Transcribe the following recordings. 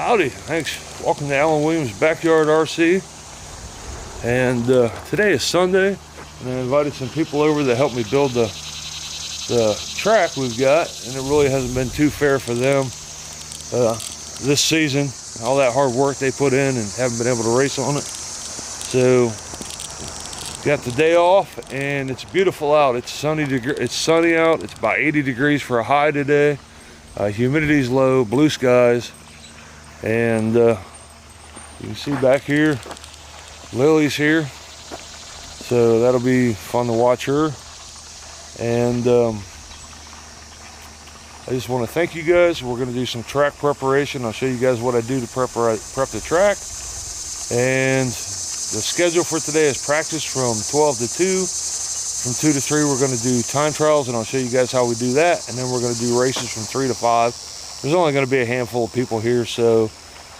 Howdy, thanks. Welcome to Alan Williams Backyard RC. And today is Sunday, and I invited some people over to help me build the track we've got, and it really hasn't been too fair for them this season. All that hard work they put in and haven't been able to race on it. So got the day off, and it's beautiful out. It's sunny out. It's about 80 degrees for a high today. Humidity's low, blue skies. And you can see back here, Lily's here, so that'll be fun to watch her. And I just want to thank you guys. We're going to do some track preparation. I'll show you guys what I do to prep the track. And the schedule for today is practice from 12 to 2. From 2 to 3 we're going to do time trials, and I'll show you guys how we do that. And then we're going to do races from 3 to 5. There's only going to be a handful of people here, so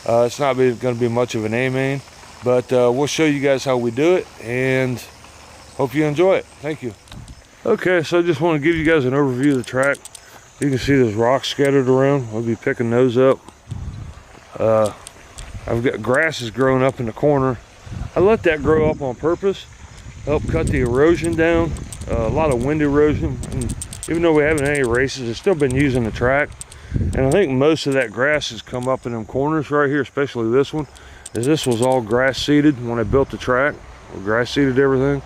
it's not going to be much of an A-main, but we'll show you guys how we do it, and hope you enjoy it. Thank you. Okay, so I just want to give you guys an overview of the track. You can see there's rocks scattered around. I'll be picking those up. I've got grasses growing up in the corner. I let that grow up on purpose, help cut the erosion down. A lot of wind erosion, and even though we haven't had any races, I've still been using the track. And I think most of that grass has come up in them corners right here, especially this one, as this was all grass seeded when I built the track. We grass seeded everything,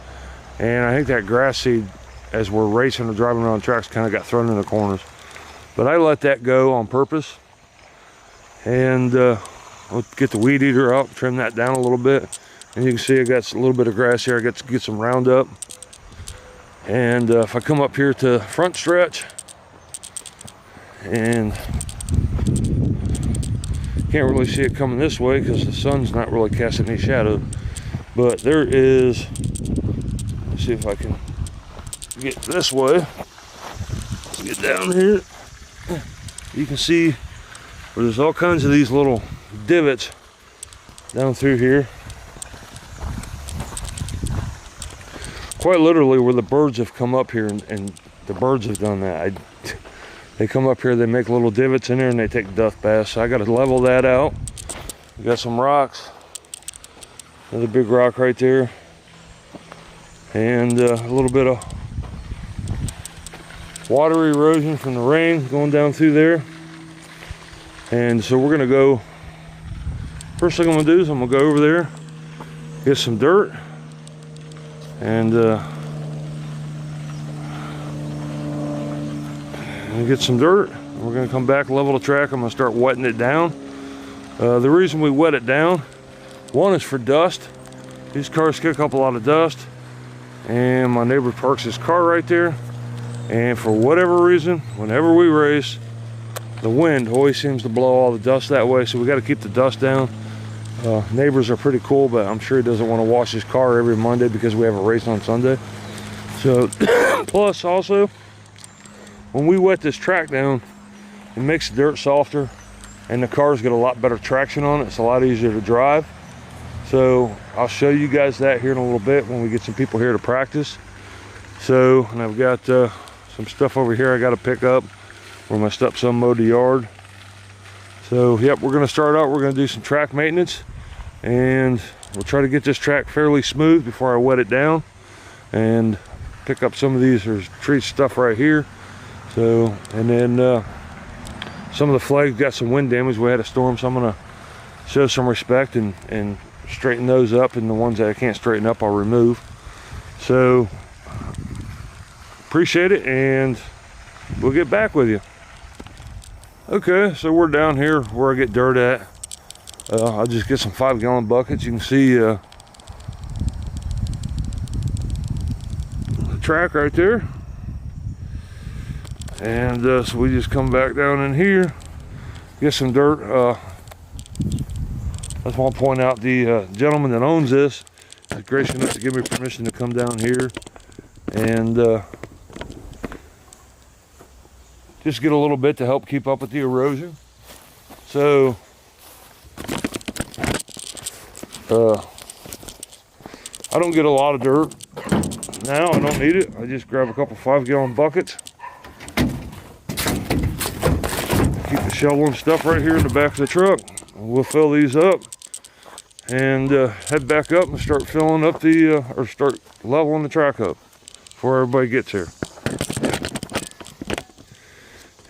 and I think that grass seed, as we're racing or driving around tracks, kind of got thrown in the corners. But I let that go on purpose, and we'll get the weed eater out, trim that down a little bit. And you can see I got a little bit of grass here. I got to get some Roundup. And if I come up here to front stretch, and can't really see it coming this way because the sun's not really casting any shadow, but there is, let's see if I can get this way. Get down here, you can see where there's all kinds of these little divots down through here, quite literally where the birds have come up here, and the birds have done that. They come up here, they make little divots in there, and they take duff baths. So I got to level that out. We got some rocks. Another big rock right there. And a little bit of water erosion from the rain going down through there. And so we're going to go, first thing I'm going to do is I'm going to go over there, get some dirt, and get some dirt. We're going to come back, level the track. I'm going to start wetting it down. The reason we wet it down, one is for dust. These cars kick up a lot of dust, and my neighbor parks his car right there, and for whatever reason, whenever we race, the wind always seems to blow all the dust that way, so we got to keep the dust down. Neighbors are pretty cool, but I'm sure he doesn't want to wash his car every Monday because we have a race on Sunday. So plus also, when we wet this track down, it makes the dirt softer, and the cars get a lot better traction on it. It's a lot easier to drive. So I'll show you guys that here in a little bit when we get some people here to practice. So, and I've got some stuff over here I got to pick up where my stepson mowed the yard. So yep, we're going to start out. We're going to do some track maintenance, and we'll try to get this track fairly smooth before I wet it down, and pick up some of these. There's tree stuff right here. So, and then some of the flags got some wind damage. We had a storm, so I'm gonna show some respect and straighten those up, and the ones that I can't straighten up I'll remove. So appreciate it, and we'll get back with you. Okay, so we're down here where I get dirt at. I'll just get some 5-gallon buckets. You can see the track right there. And so we just come back down in here, get some dirt. I just want to point out the gentleman that owns this is gracious enough to give me permission to come down here and just get a little bit to help keep up with the erosion. So I don't get a lot of dirt now. I don't need it. I just grab a couple 5-gallon buckets. Keep the shovel and stuff right here in the back of the truck. we'll fill these up and head back up and start filling up or start leveling the track up before everybody gets here.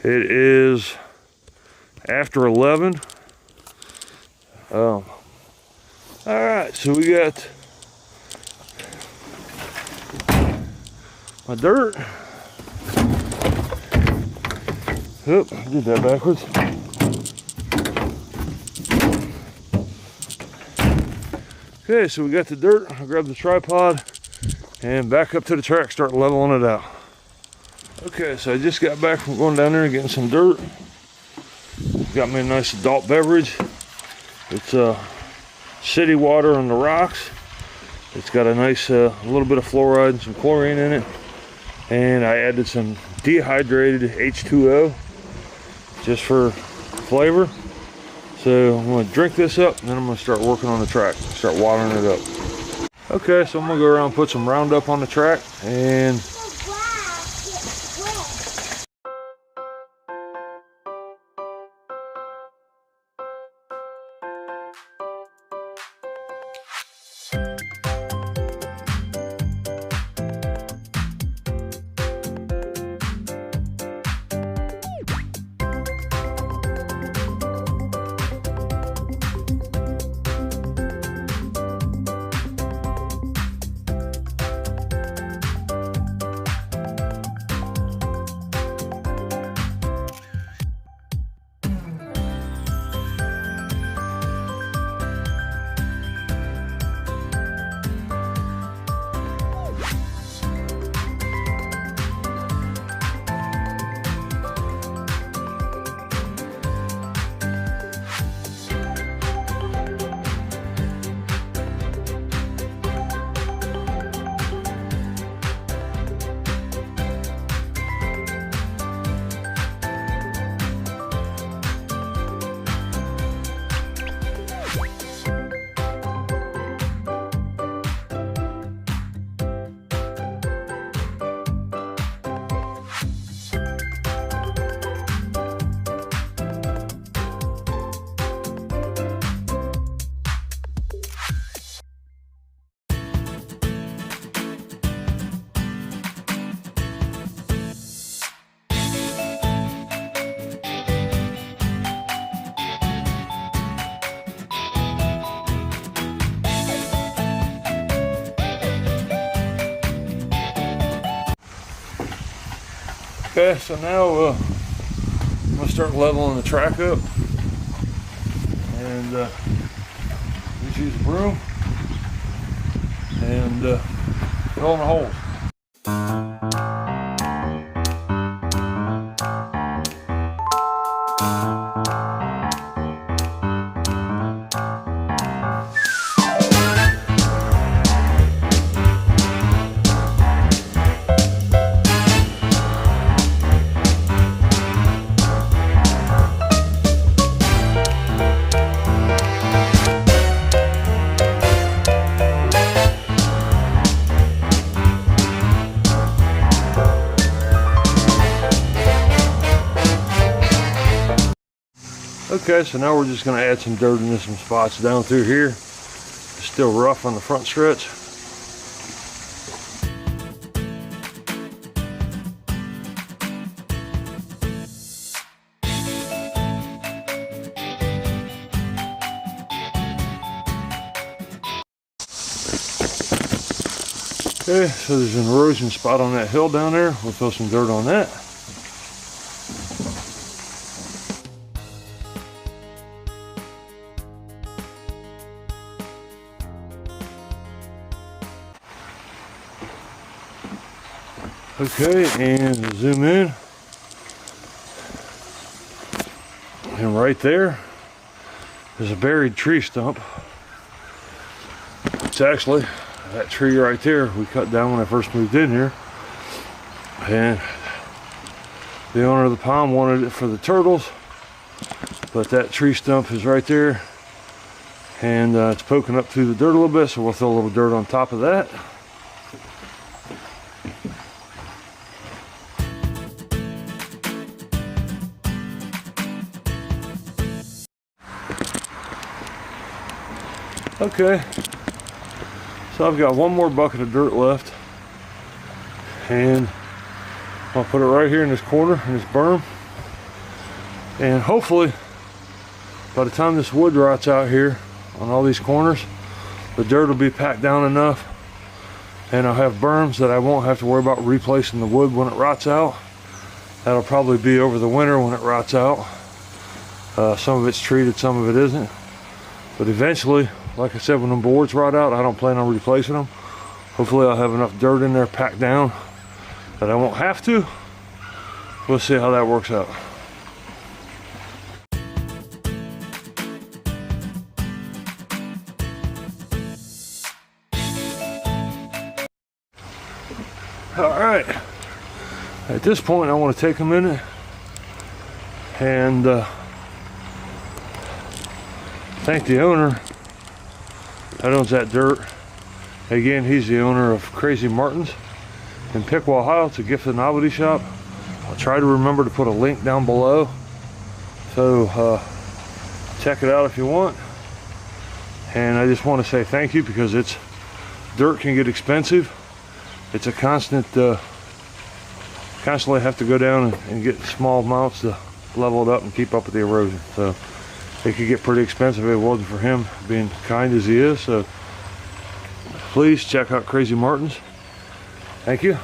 It is after 11. All right, so we got my dirt. Oop, I did that backwards. Okay, so we got the dirt. I'll grab the tripod and back up to the track, start leveling it out. Okay, so I just got back from going down there and getting some dirt. Got me a nice adult beverage. It's city water on the rocks. It's got a nice little bit of fluoride and some chlorine in it. And I added some dehydrated H2O just for flavor. So I'm going to drink this up and then I'm going to start working on the track, start watering it up. Okay, so I'm going to go around and put some Roundup on the track and okay, so now I'm going to start leveling the track up and just use a broom and fill in the holes. Okay, so now we're just going to add some dirt into some spots down through here. It's still rough on the front stretch. Okay, so there's an erosion spot on that hill down there. We'll throw some dirt on that. Okay, and zoom in. And right there, there's a buried tree stump. It's actually that tree right there we cut down when I first moved in here. And the owner of the pond wanted it for the turtles, but that tree stump is right there. And it's poking up through the dirt a little bit, so we'll throw a little dirt on top of that. Okay, so I've got one more bucket of dirt left, and I'll put it right here in this corner, in this berm, and hopefully by the time this wood rots out here on all these corners, the dirt will be packed down enough, and I'll have berms that I won't have to worry about replacing the wood when it rots out. That'll probably be over the winter when it rots out. Some of it's treated, some of it isn't. But eventually, like I said, when the boards rot out, I don't plan on replacing them. Hopefully I'll have enough dirt in there packed down that I won't have to. We'll see how that works out. All right, at this point I want to take a minute and thank the owner that owns that dirt. Again, he's the owner of Crazy Martin's in Piqua, Ohio. It's a gift and novelty shop. I'll try to remember to put a link down below, so check it out if you want. And I just want to say thank you, because dirt can get expensive. It's a constant, constantly have to go down and get small amounts to level it up and keep up with the erosion. So it could get pretty expensive if it wasn't for him being kind as he is. So please check out Crazy Martin's. Thank you.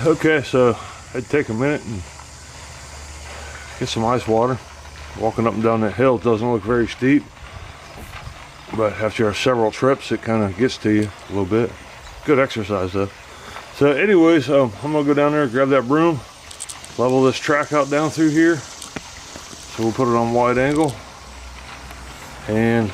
Okay, so I'd take a minute and get some ice water. Walking up and down that hill doesn't look very steep, but after several trips it kind of gets to you a little bit. Good exercise though. So anyways, I'm gonna go down there, grab that broom, level this track out down through here. So we'll put it on wide angle, and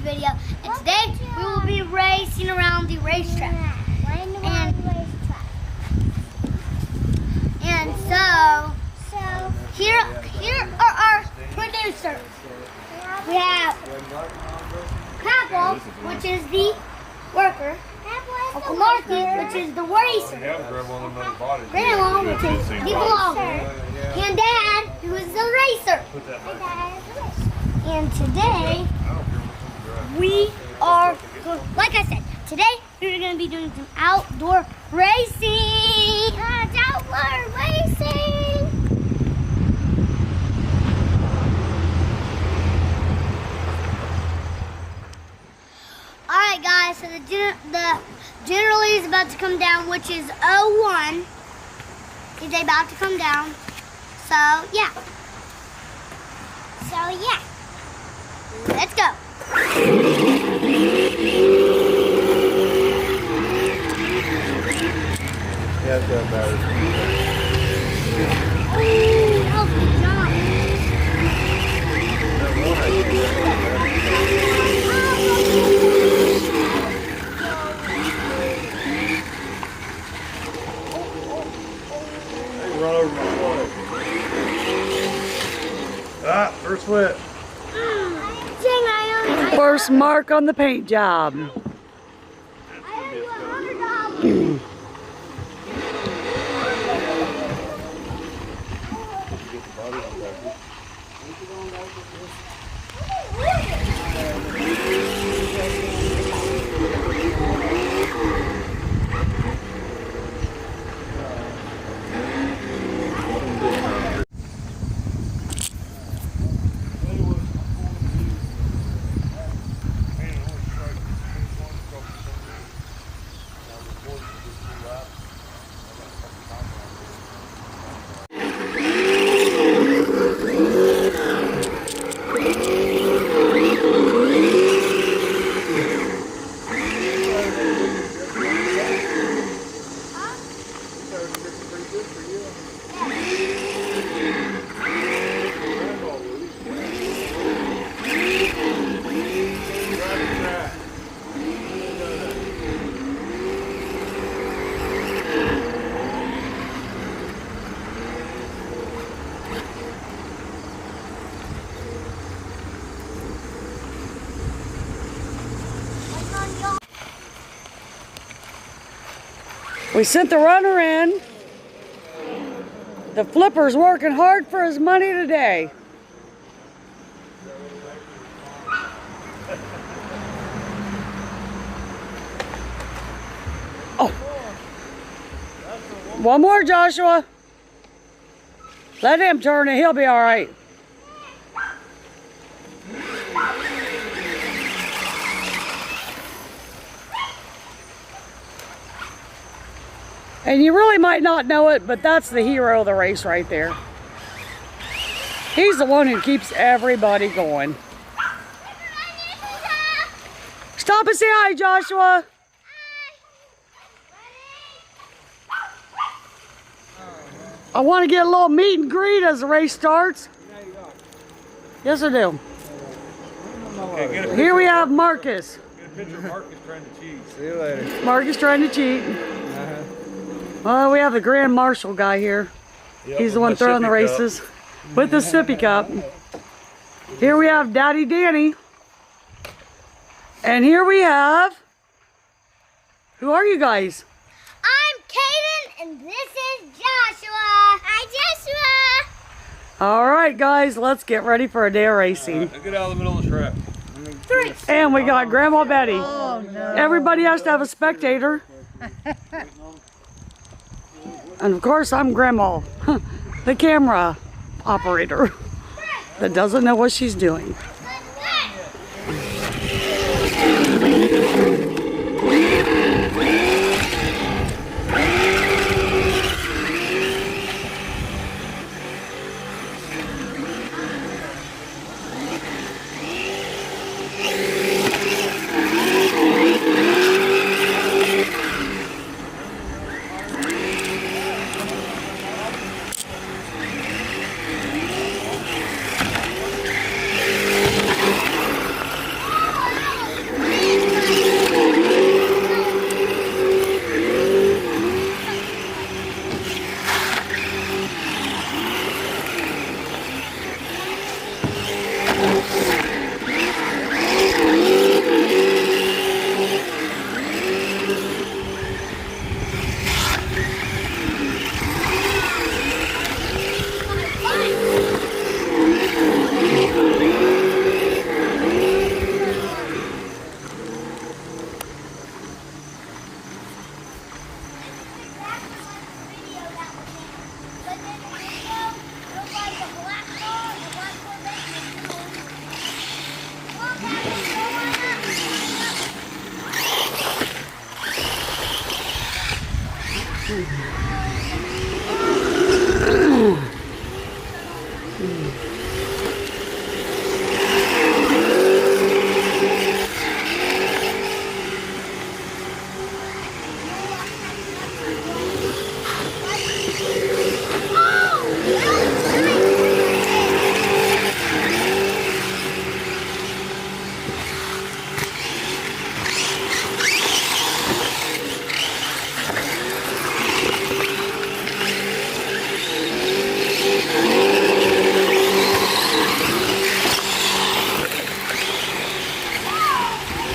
video, and today we will be racing around the racetrack. And so here are our producers. We have Piqua, which is the worker, Uncle Marky, which is the racer, Grandma, which is the vlogger, and Dad, who is the racer. And today we are, like I said, today we're going to be doing some outdoor racing. Outdoor racing. All right, guys. So the generally is about to come down, which is 01. Is about to come down. So yeah. Let's go. Yeah, it's got battery. Oh, good job. Hey, run over my foot. Ah, first foot. First mark on the paint job. I owe you $100. We sent the runner in. The flipper's working hard for his money today. Oh. One more, Joshua. Let him turn it. He'll be all right. And you really might not know it, but that's the hero of the race right there. He's the one who keeps everybody going. Stop and say hi, Joshua. I want to get a little meet and greet as the race starts. Yes, I do. Okay, Here we have Marcus. get a picture of Marcus trying to cheat. See you later. Marcus trying to cheat. Well, we have the Grand Marshal guy here. Yep, He's the one throwing the races with the sippy cup. Here we have Daddy Danny. And here we have... Who are you guys? I'm Kaden, and this is Joshua. Hi, Joshua. All right, guys, let's get ready for a day of racing. Now get out of the middle of the track. And we got Grandma Betty. Oh, no. Everybody has to have a spectator. And of course, I'm Grandma, the camera operator that doesn't know what she's doing.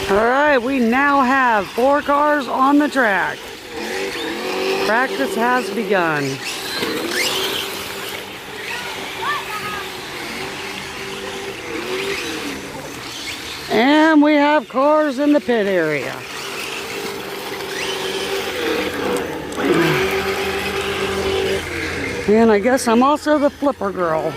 All right, we now have 4 cars on the track. Practice has begun. And we have cars in the pit area. And I guess I'm also the flipper girl.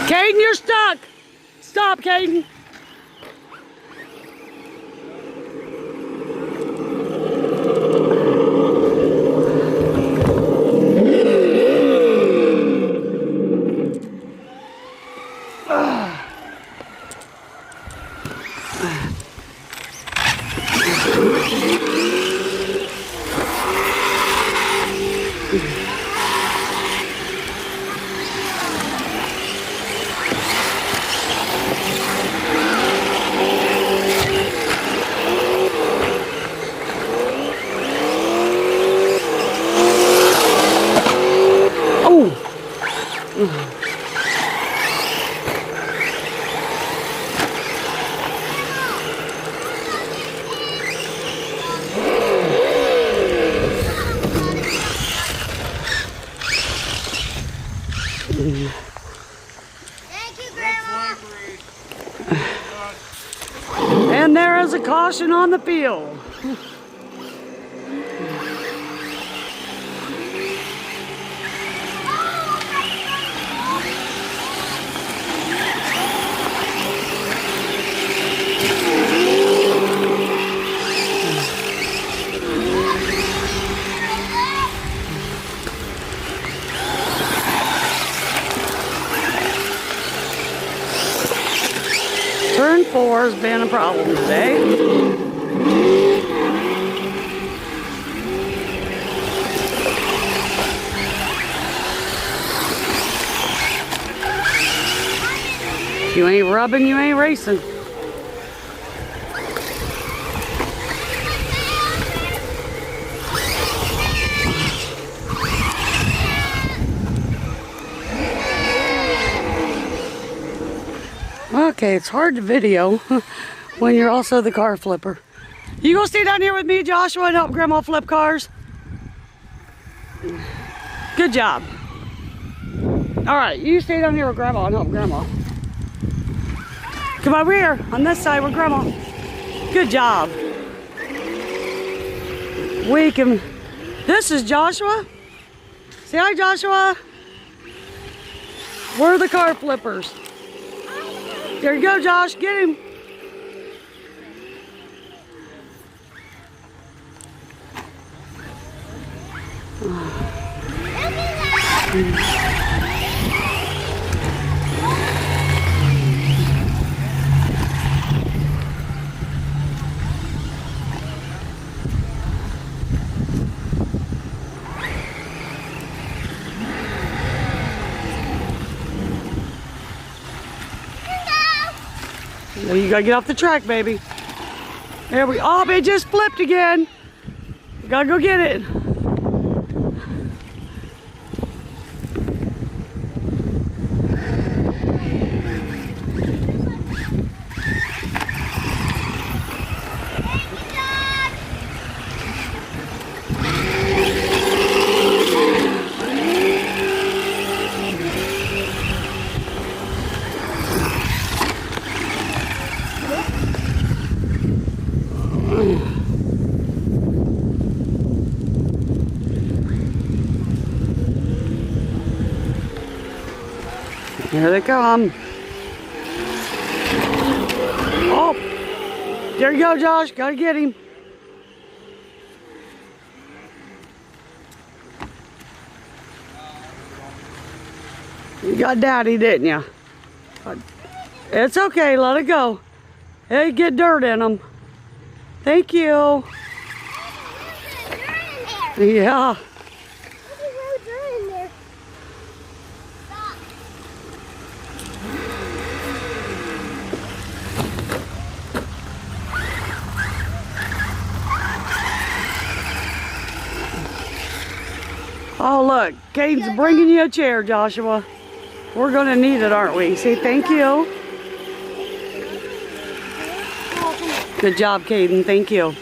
Caden, you're stuck. Stop, Caden. Thank you, Grandma. And there is a caution on the field. Turn 4 has been a problem today. You ain't rubbing, you ain't racing. Okay, it's hard to video when you're also the car flipper. You gonna stay down here with me, Joshua, and help Grandma flip cars? Good job. All right, you stay down here with Grandma and help Grandma. Come over here on this side with Grandma. Good job. We can. This is Joshua. Say hi, Joshua. We're the car flippers. There you go, Josh. Get him. You gotta get off the track, baby. There we go. Oh, it just flipped again. You gotta go get it. Here they come. Oh, there you go, Josh. Gotta get him. You got Daddy, didn't you? It's okay. Let it go. Hey, get dirt in them. Thank you. Yeah. Oh, look. Caden's bringing you a chair, Joshua. We're going to need it, aren't we? Say thank you. Good job, Caden. Thank you.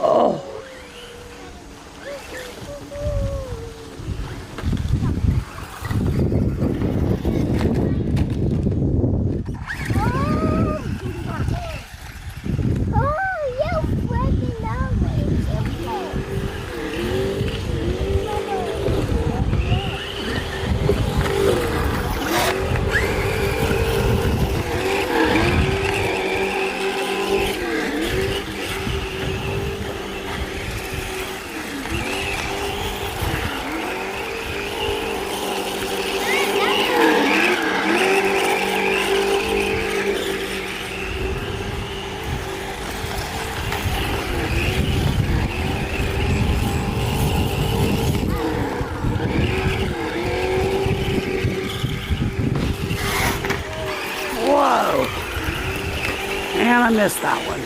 Oh. Whoa. And I missed that one.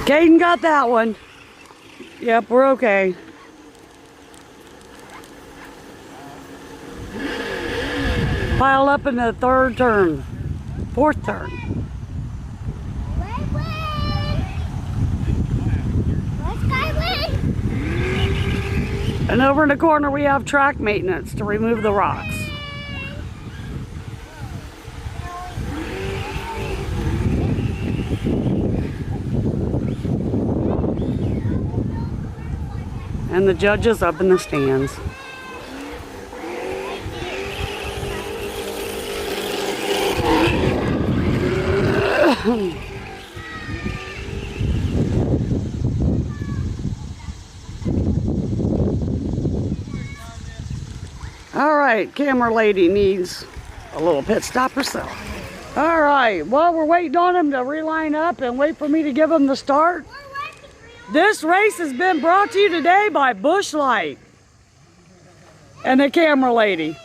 Caden got that one. Yep, we're okay. Pile up in the third turn. Fourth turn. And over in the corner we have track maintenance to remove the rocks. And the judge is up in the stands. All right, camera lady needs a little pit stop herself. All right, well, we're waiting on him to reline up and wait for me to give him the start. This race has been brought to you today by Bush Light and the camera lady.